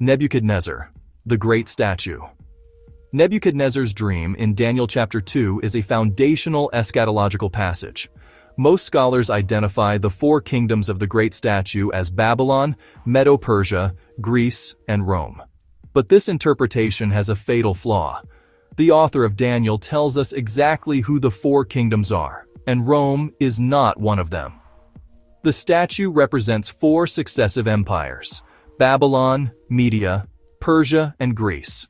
Nebuchadnezzar, the Great Statue. Nebuchadnezzar's dream in Daniel chapter 2 is a foundational eschatological passage. Most scholars identify the four kingdoms of the Great Statue as Babylon, Medo-Persia, Greece, and Rome. But this interpretation has a fatal flaw. The author of Daniel tells us exactly who the four kingdoms are, and Rome is not one of them. The statue represents four successive empires: Babylon, Media, Persia, and Greece.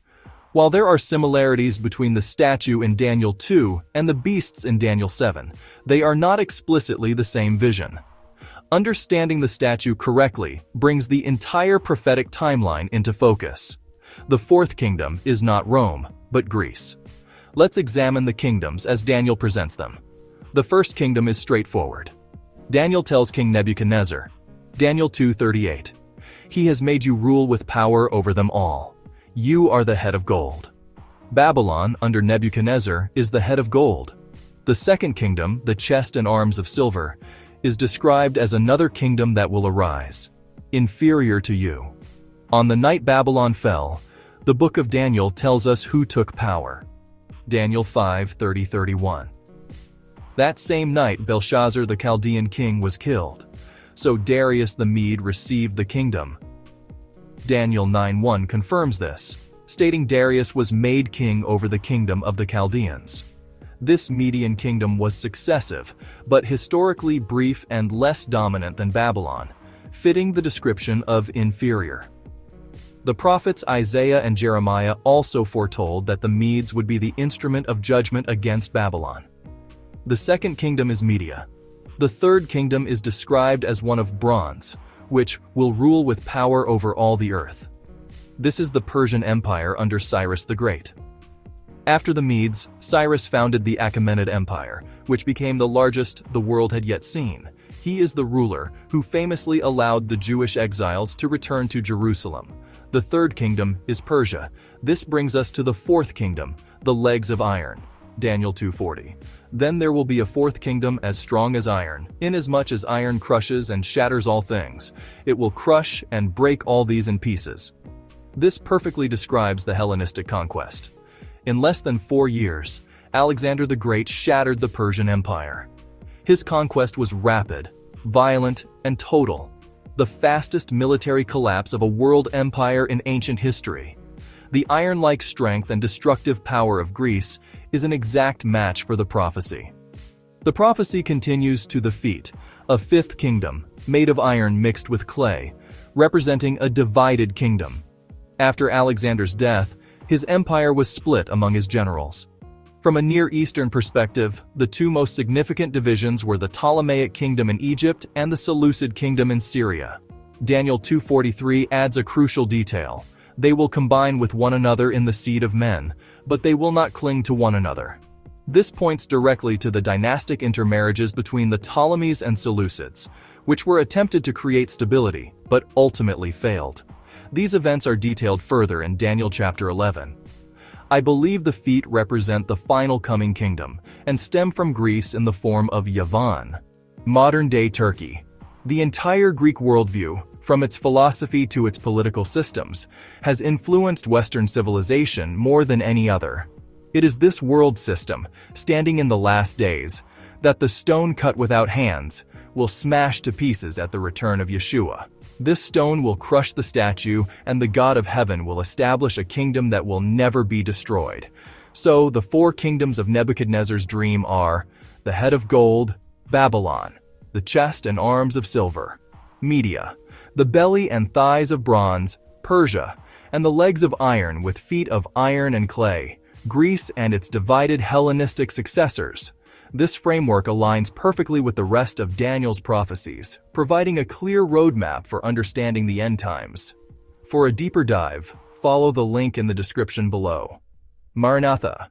While there are similarities between the statue in Daniel 2 and the beasts in Daniel 7, they are not explicitly the same vision. Understanding the statue correctly brings the entire prophetic timeline into focus. The fourth kingdom is not Rome, but Greece. Let's examine the kingdoms as Daniel presents them. The first kingdom is straightforward. Daniel tells King Nebuchadnezzar, Daniel 2:38, "He has made you rule with power over them all. You are the head of gold." Babylon, under Nebuchadnezzar, is the head of gold. The second kingdom, the chest and arms of silver, is described as another kingdom that will arise, inferior to you. On the night Babylon fell, the book of Daniel tells us who took power. Daniel 5:30-31. That same night Belshazzar the Chaldean king was killed, so Darius the Mede received the kingdom. Daniel 9:1 confirms this, stating Darius was made king over the kingdom of the Chaldeans. This Median kingdom was successive, but historically brief and less dominant than Babylon, fitting the description of inferior. The prophets Isaiah and Jeremiah also foretold that the Medes would be the instrument of judgment against Babylon. The second kingdom is Media. The third kingdom is described as one of bronze, which will rule with power over all the earth. This is the Persian Empire under Cyrus the Great. After the Medes, Cyrus founded the Achaemenid Empire, which became the largest the world had yet seen. He is the ruler who famously allowed the Jewish exiles to return to Jerusalem. The third kingdom is Persia. This brings us to the fourth kingdom, the legs of iron. Daniel 2:40. Then there will be a fourth kingdom as strong as iron, inasmuch as iron crushes and shatters all things. It will crush and break all these in pieces. This perfectly describes the Hellenistic conquest. In less than 4 years, Alexander the Great shattered the Persian Empire. His conquest was rapid, violent, and total, the fastest military collapse of a world empire in ancient history. The iron-like strength and destructive power of Greece is an exact match for the prophecy. The prophecy continues to the feet, a fifth kingdom, made of iron mixed with clay, representing a divided kingdom. After Alexander's death, his empire was split among his generals. From a Near Eastern perspective, the two most significant divisions were the Ptolemaic kingdom in Egypt and the Seleucid kingdom in Syria. Daniel 2:43 adds a crucial detail. They will combine with one another in the seed of men, but they will not cling to one another. This points directly to the dynastic intermarriages between the Ptolemies and Seleucids, which were attempted to create stability, but ultimately failed. These events are detailed further in Daniel chapter 11. I believe the feet represent the final coming kingdom, and stem from Greece in the form of Yavan, modern-day Turkey. The entire Greek worldview, from its philosophy to its political systems, has influenced Western civilization more than any other. It is this world system, standing in the last days, that the stone cut without hands will smash to pieces at the return of Yeshua. This stone will crush the statue, and the God of heaven will establish a kingdom that will never be destroyed. So, the four kingdoms of Nebuchadnezzar's dream are the head of gold, Babylon, the chest and arms of silver, Media, the belly and thighs of bronze, Persia, and the legs of iron with feet of iron and clay, Greece and its divided Hellenistic successors. This framework aligns perfectly with the rest of Daniel's prophecies, providing a clear roadmap for understanding the end times. For a deeper dive, follow the link in the description below. Maranatha.